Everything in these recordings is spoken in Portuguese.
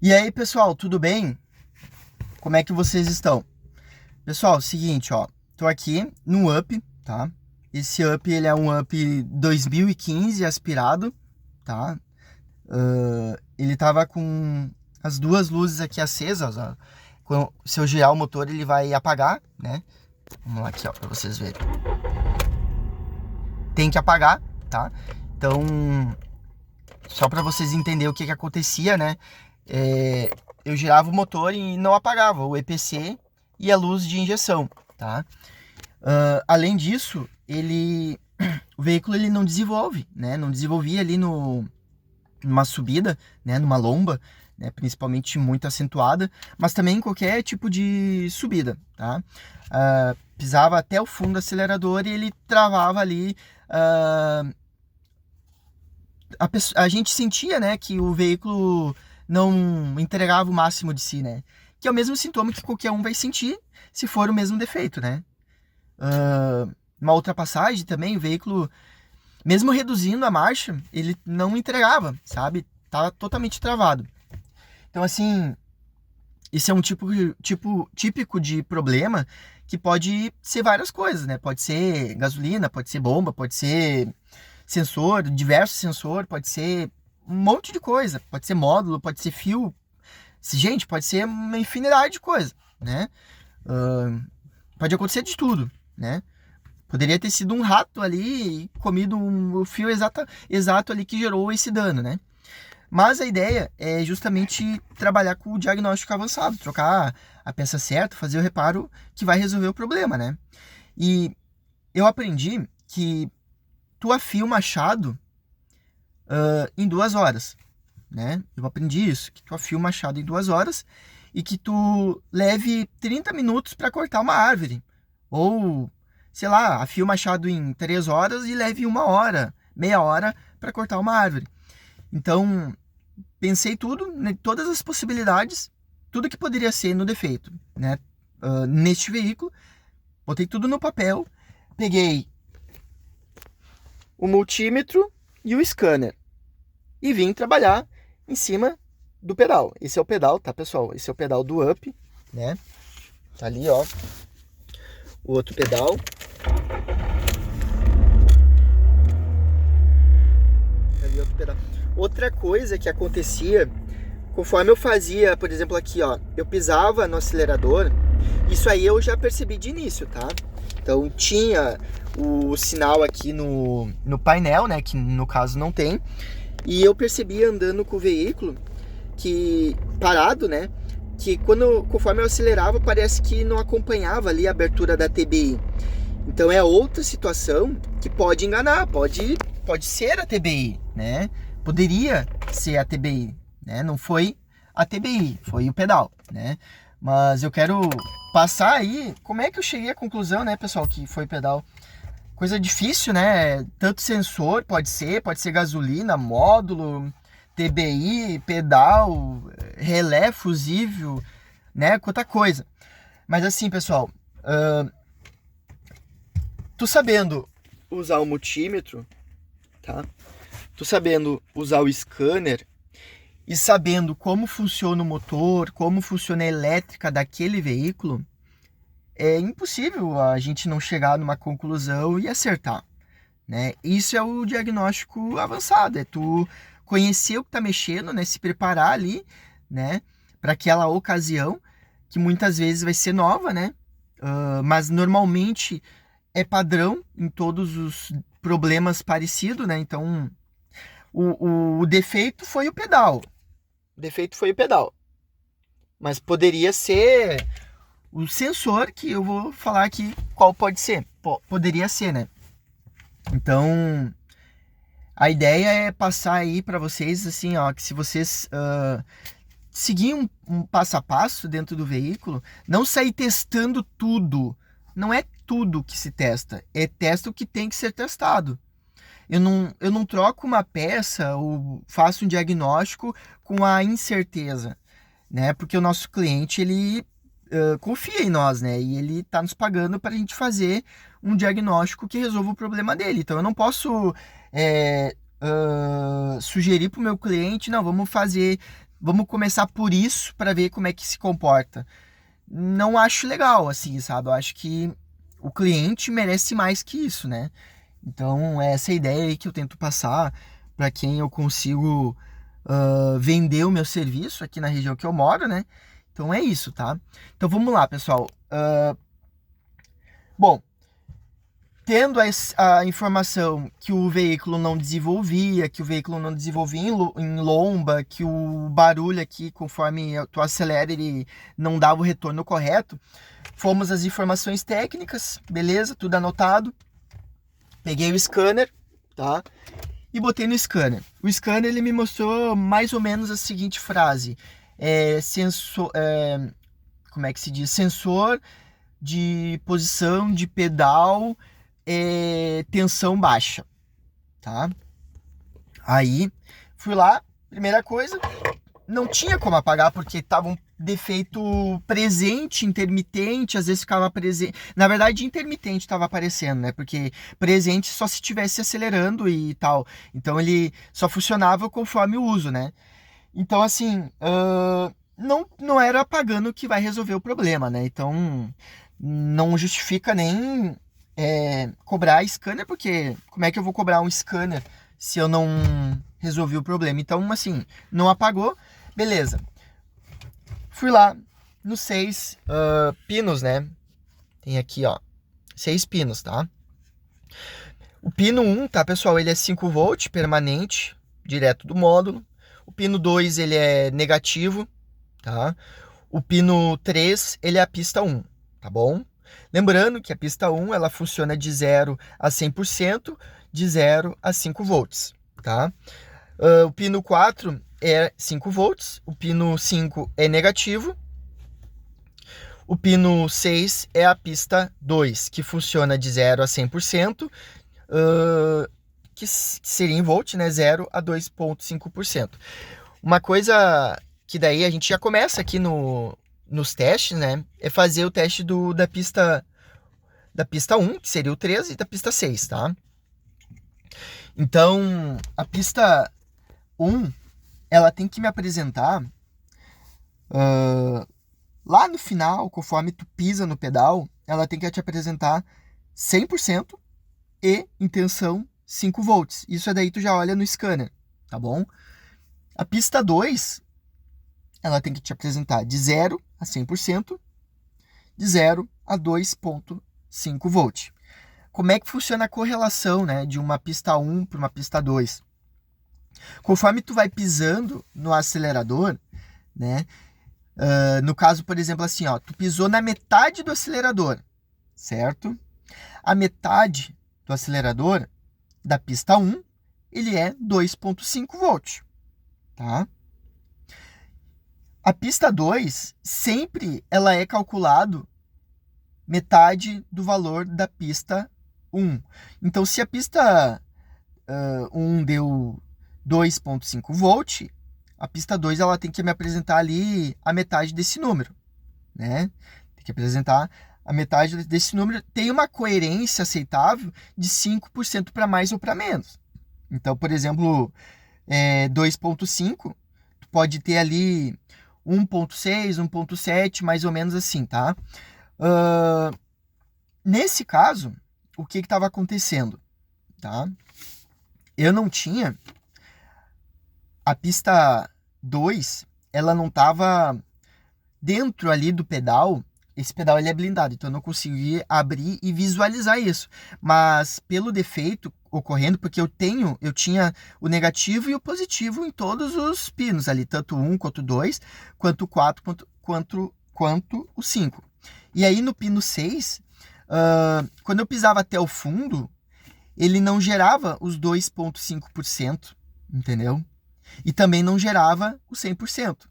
E aí, pessoal, tudo bem? Como é que vocês estão? Pessoal, seguinte, ó, tô aqui no Up, tá? Esse Up, ele é um Up 2015 aspirado, tá? Ele tava com as duas luzes aqui acesas, ó. Se eu girar o motor, ele vai apagar, né? Vamos lá aqui, ó, pra vocês verem. Tem que apagar, tá? Então, só pra vocês entenderem o que que acontecia, né? Eu girava o motor e não apagava o EPC e a luz de injeção, tá? Além disso, o veículo ele não desenvolve, né? Não desenvolvia ali numa subida, né? Numa lomba, né? Principalmente muito acentuada, mas também em qualquer tipo de subida, tá? Pisava até o fundo do acelerador e ele travava ali. A gente sentia, né, que o veículo não entregava o máximo de si, né? Que é o mesmo sintoma que qualquer um vai sentir se for o mesmo defeito, né? Uma ultrapassagem também, o veículo, mesmo reduzindo a marcha, ele não entregava, sabe? Tava totalmente travado. Então, assim, isso é um típico de problema que pode ser várias coisas, né? Pode ser gasolina, pode ser bomba, pode ser sensor, diversos sensor, pode ser um monte de coisa, pode ser módulo, pode ser fio, gente, pode ser uma infinidade de coisa, né? Pode acontecer de tudo, né? Poderia ter sido um rato ali e comido o fio exato ali que gerou esse dano, né? Mas a ideia é justamente trabalhar com o diagnóstico avançado, trocar a peça certa, fazer o reparo que vai resolver o problema, né? E eu aprendi que tu afia o machado em 2 horas, né? Eu aprendi isso, que tu afia o machado em 2 horas e que tu leve 30 minutos para cortar uma árvore. Ou, sei lá, afia o machado em 3 horas e leve 1 hora, meia hora para cortar uma árvore. Então, pensei tudo, né, todas as possibilidades, tudo que poderia ser no defeito, né? Neste veículo, botei tudo no papel, peguei o multímetro e o scanner e vim trabalhar em cima do pedal. Esse é o pedal, tá, pessoal? Esse é o pedal do Up, né? Tá ali, ó. O outro pedal. Tá ali outro pedal. Outra coisa que acontecia, conforme eu fazia, por exemplo, aqui, ó, eu pisava no acelerador, isso aí eu já percebi de início, tá? Então tinha o sinal aqui no painel, né? Que no caso não tem. E eu percebi andando com o veículo que parado, né? Que conforme eu acelerava, parece que não acompanhava ali a abertura da TBI. Então é outra situação que pode enganar, pode ser a TBI, né? Poderia ser a TBI, né? Não foi a TBI, foi o pedal, né? Mas eu quero passar aí como é que eu cheguei à conclusão, né, pessoal, que foi pedal. Coisa difícil, né? Tanto sensor, pode ser gasolina, módulo, TBI, pedal, relé, fusível, né? Quanta coisa. Mas assim, pessoal, tu sabendo usar o multímetro, tá? Tu sabendo usar o scanner e sabendo como funciona o motor, como funciona a elétrica daquele veículo, é impossível a gente não chegar numa conclusão e acertar, né? Isso é o diagnóstico avançado, é tu conhecer o que tá mexendo, né? Se preparar ali, né? Para aquela ocasião, que muitas vezes vai ser nova, né? Mas normalmente é padrão em todos os problemas parecidos, né? Então, o defeito foi o pedal. O defeito foi o pedal. Mas poderia ser o sensor, que eu vou falar aqui qual pode ser. Poderia ser, né? Então, a ideia é passar aí para vocês, assim, ó, que se vocês seguir um passo a passo dentro do veículo, não sair testando tudo. Não é tudo que se testa, é testa o que tem que ser testado. Eu não troco uma peça ou faço um diagnóstico com a incerteza, né? Porque o nosso cliente, ele confia em nós, né? E ele está nos pagando para a gente fazer um diagnóstico que resolva o problema dele. Então, eu não posso sugerir para o meu cliente, não, vamos começar por isso para ver como é que se comporta. Não acho legal, assim, sabe? Eu acho que o cliente merece mais que isso, né? Então, é essa ideia aí que eu tento passar para quem eu consigo vender o meu serviço aqui na região que eu moro, né? Então, é isso, tá? Então, vamos lá, pessoal. Bom, tendo a informação que o veículo não desenvolvia, que o veículo não desenvolvia em lomba, que o barulho aqui, conforme tu acelera, ele não dava o retorno correto, fomos às informações técnicas, beleza, tudo anotado. Peguei o scanner, tá? E botei no scanner. O scanner, ele me mostrou mais ou menos a seguinte frase. Como é que se diz? Sensor de posição de pedal, tensão baixa, tá? Aí, fui lá, primeira coisa, não tinha como apagar porque estava um defeito presente, intermitente, às vezes ficava presente. Na verdade, intermitente estava aparecendo, né? Porque presente só se estivesse acelerando e tal. Então ele só funcionava conforme o uso, né? Então, assim, não era apagando que vai resolver o problema, né? Então, não justifica nem cobrar scanner, porque como é que eu vou cobrar um scanner se eu não resolvi o problema? Então, assim, não apagou, beleza. Fui lá nos 6 pinos, né? Tem aqui, ó, 6 pinos, tá? O pino 1, tá, pessoal? Ele é 5 volt permanente, direto do módulo. O pino 2, ele é negativo, tá? O pino 3, ele é a pista 1, tá bom? Lembrando que a pista 1, ela funciona de 0 a 100%, de 0 a 5 volts, tá? O pino 4 é 5 volts, o pino 5 é negativo, o pino 6 é a pista 2, que funciona de 0 a 100%, que seria em volt, né? 0 a 2,5%. Uma coisa que daí a gente já começa aqui nos testes, né? É fazer o teste da pista 1, que seria o 13, e da pista 6, tá? Então, a pista 1, ela tem que me apresentar lá no final, conforme tu pisa no pedal, ela tem que te apresentar 100% e em tensão 5 volts. Isso daí tu já olha no scanner, tá bom? A pista 2, ela tem que te apresentar de 0 a 100%, de 0 a 2,5 volt. Como é que funciona a correlação, né, de uma pista 1 para uma pista 2? Conforme tu vai pisando no acelerador, né, no caso, por exemplo, assim, ó, tu pisou na metade do acelerador, certo? A metade do acelerador da pista 1, ele é 2,5 volt, tá? A pista 2, sempre ela é calculado metade do valor da pista 1. Então, se a pista 1 deu 2,5 volt, a pista 2 ela tem que me apresentar ali a metade desse número, né? Tem que apresentar a metade desse número. Tem uma coerência aceitável de 5% para mais ou para menos. Então, por exemplo, 2,5, tu pode ter ali 1,6, 1,7, mais ou menos assim, tá? Nesse caso, o que estava acontecendo, tá? Eu não tinha... A pista 2, ela não estava dentro ali do pedal. Esse pedal ele é blindado, então eu não consegui abrir e visualizar isso. Mas pelo defeito ocorrendo, porque eu tinha o negativo e o positivo em todos os pinos ali, tanto 1 quanto 2, quanto o 4, quanto o 5. E aí no pino 6, quando eu pisava até o fundo, ele não gerava os 2,5%, entendeu? E também não gerava o 100%.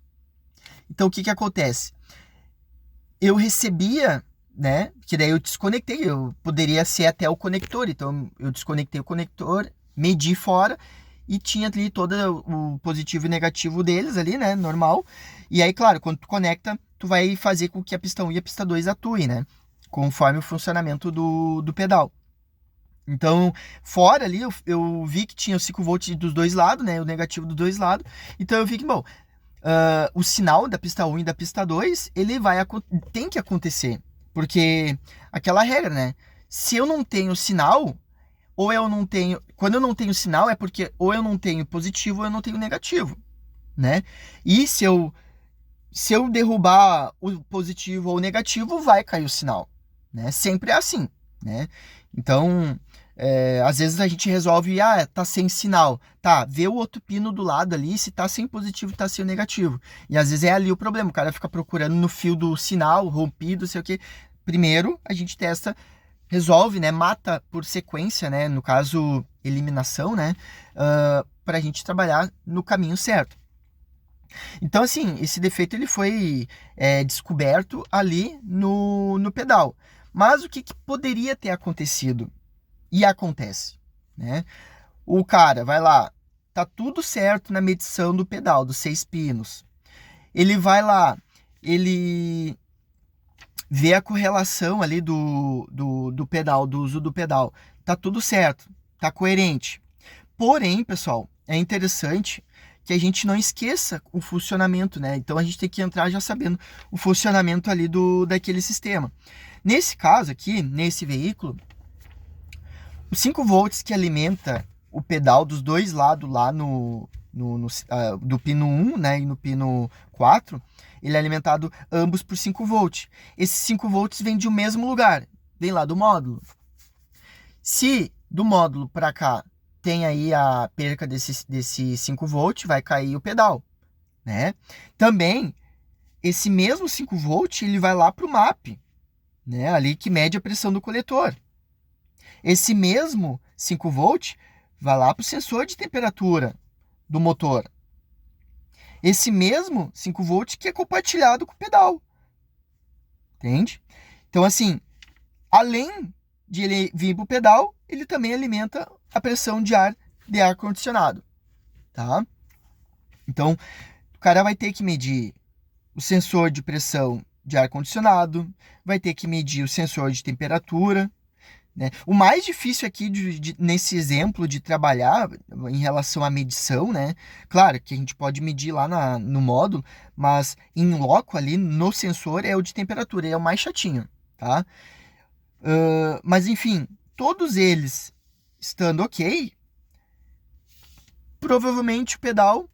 Então, o que acontece? Eu recebia, né? Que daí eu desconectei. Eu poderia ser até o conector. Então, eu desconectei o conector, medi fora e tinha ali todo o positivo e negativo deles ali, né? Normal. E aí, claro, quando tu conecta, tu vai fazer com que a pista 1 e a pista 2 atuem, né? Conforme o funcionamento do pedal. Então, fora ali, eu vi que tinha o 5 volts dos dois lados, né? O negativo dos dois lados. Então, eu vi que, bom, o sinal da pista 1 e da pista 2, ele tem que acontecer. Porque aquela regra, né? Se eu não tenho sinal, ou eu não tenho... Quando eu não tenho sinal é porque ou eu não tenho positivo ou eu não tenho negativo, né? E se eu derrubar o positivo ou o negativo, vai cair o sinal, né? Sempre é assim, né? Então, às vezes a gente resolve, tá sem sinal. Tá, vê o outro pino do lado ali, se tá sem positivo, tá sem negativo. E às vezes é ali o problema, o cara fica procurando no fio do sinal, rompido, sei o quê. Primeiro, a gente testa, resolve, né? Mata por sequência, né? No caso, eliminação, né? Pra gente trabalhar no caminho certo. Então, assim, esse defeito ele foi descoberto ali no pedal. Mas o que poderia ter acontecido? E acontece, né? O cara vai lá, tá tudo certo na medição do pedal, dos 6 pinos. Ele vai lá, ele vê a correlação ali do pedal, do uso do pedal. Tá tudo certo, tá coerente. Porém, pessoal, é interessante que a gente não esqueça o funcionamento, né? Então a gente tem que entrar já sabendo o funcionamento ali daquele sistema. Nesse caso aqui, nesse veículo, os 5 volts que alimenta o pedal dos dois lados lá do pino 1, né, e no pino 4, ele é alimentado ambos por 5 volts. Esses 5 volts vêm de um mesmo lugar, vem lá do módulo. Se do módulo para cá tem aí a perca desse 5 volts, vai cair o pedal, né? Também, esse mesmo 5 volts, ele vai lá para o MAP, né? Ali que mede a pressão do coletor. Esse mesmo 5 volts vai lá para o sensor de temperatura do motor. Esse mesmo 5 volts que é compartilhado com o pedal. Entende? Então, assim, além de ele vir para o pedal, ele também alimenta a pressão de ar-condicionado, tá? Então, o cara vai ter que medir o sensor de pressão de ar-condicionado, vai ter que medir o sensor de temperatura, né? O mais difícil aqui, nesse exemplo de trabalhar em relação à medição, né? Claro que a gente pode medir lá no módulo, mas em loco ali no sensor é o de temperatura, é o mais chatinho, tá? Mas enfim, todos eles estando ok, provavelmente o pedal,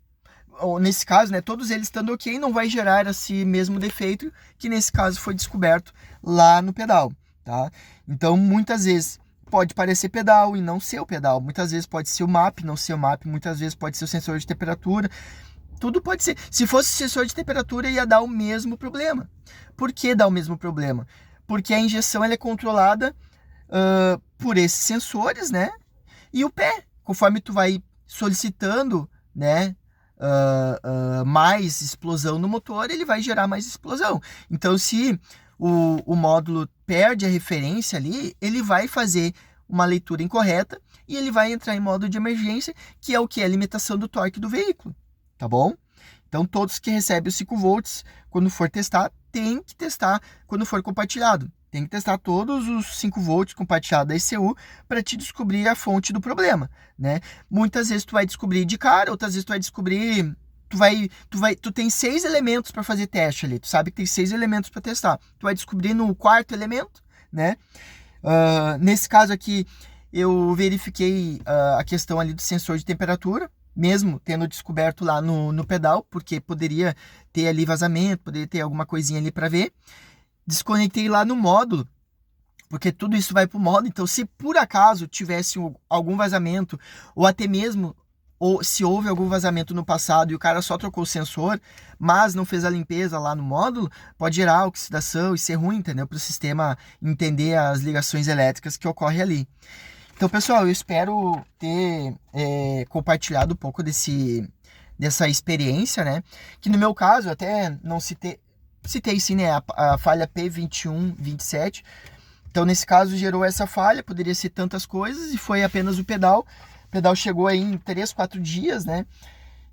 ou nesse caso, né, todos eles estando ok, não vai gerar esse mesmo defeito que nesse caso foi descoberto lá no pedal, tá? Então, muitas vezes pode parecer pedal e não ser o pedal, muitas vezes pode ser o MAP, não ser o MAP, muitas vezes pode ser o sensor de temperatura, tudo pode ser. Se fosse o sensor de temperatura, ia dar o mesmo problema. Por que dá o mesmo problema? Porque a injeção ela é controlada por esses sensores, né? E o pé, conforme tu vai solicitando, né, mais explosão no motor, ele vai gerar mais explosão. Então, se o módulo perde a referência ali, ele vai fazer uma leitura incorreta e ele vai entrar em modo de emergência, que é o que? A limitação do torque do veículo, tá bom? Então, todos que recebem os 5 volts, quando for testar, tem que testar quando for compartilhado. Tem que testar todos os 5 volts compartilhados da ECU para te descobrir a fonte do problema, né? Muitas vezes tu vai descobrir de cara, outras vezes tu vai descobrir... Tu tem 6 elementos para fazer teste ali. Tu sabe que tem 6 elementos para testar. Tu vai descobrir no 4º elemento, né? Nesse caso aqui, eu verifiquei a questão ali do sensor de temperatura, mesmo tendo descoberto lá no pedal, porque poderia ter ali vazamento, poderia ter alguma coisinha ali para ver. Desconectei lá no módulo, porque tudo isso vai para o módulo. Então, se por acaso tivesse algum vazamento, ou até mesmo ou se houve algum vazamento no passado e o cara só trocou o sensor, mas não fez a limpeza lá no módulo, pode gerar oxidação e ser ruim, entendeu? Para o sistema entender as ligações elétricas que ocorrem ali. Então, pessoal, eu espero ter compartilhado um pouco dessa experiência, né? Que no meu caso, até não citei sim, né? A falha P2127. Então, nesse caso, gerou essa falha, poderia ser tantas coisas, e foi apenas o pedal. O pedal chegou aí em 3, 4 dias, né?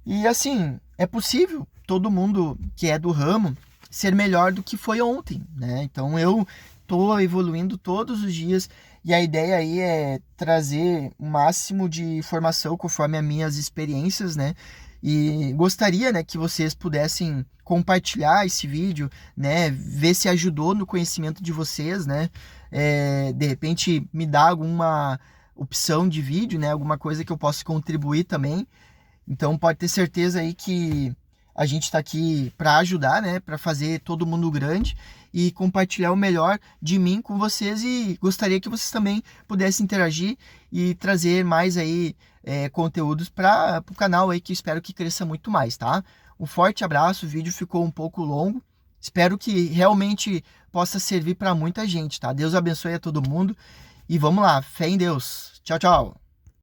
E assim, é possível todo mundo que é do ramo ser melhor do que foi ontem, né? Então eu tô evoluindo todos os dias e a ideia aí é trazer o máximo de informação conforme as minhas experiências, né? E gostaria, né, que vocês pudessem compartilhar esse vídeo, né, ver se ajudou no conhecimento de vocês, né, de repente me dar alguma opção de vídeo, né, alguma coisa que eu possa contribuir também. Então pode ter certeza aí que a gente está aqui para ajudar, né, para fazer todo mundo grande e compartilhar o melhor de mim com vocês, e gostaria que vocês também pudessem interagir e trazer mais aí conteúdos para o canal aí, que eu espero que cresça muito mais, tá? Um forte abraço, o vídeo ficou um pouco longo, espero que realmente possa servir para muita gente, tá? Deus abençoe a todo mundo e vamos lá, fé em Deus. Tchau, tchau.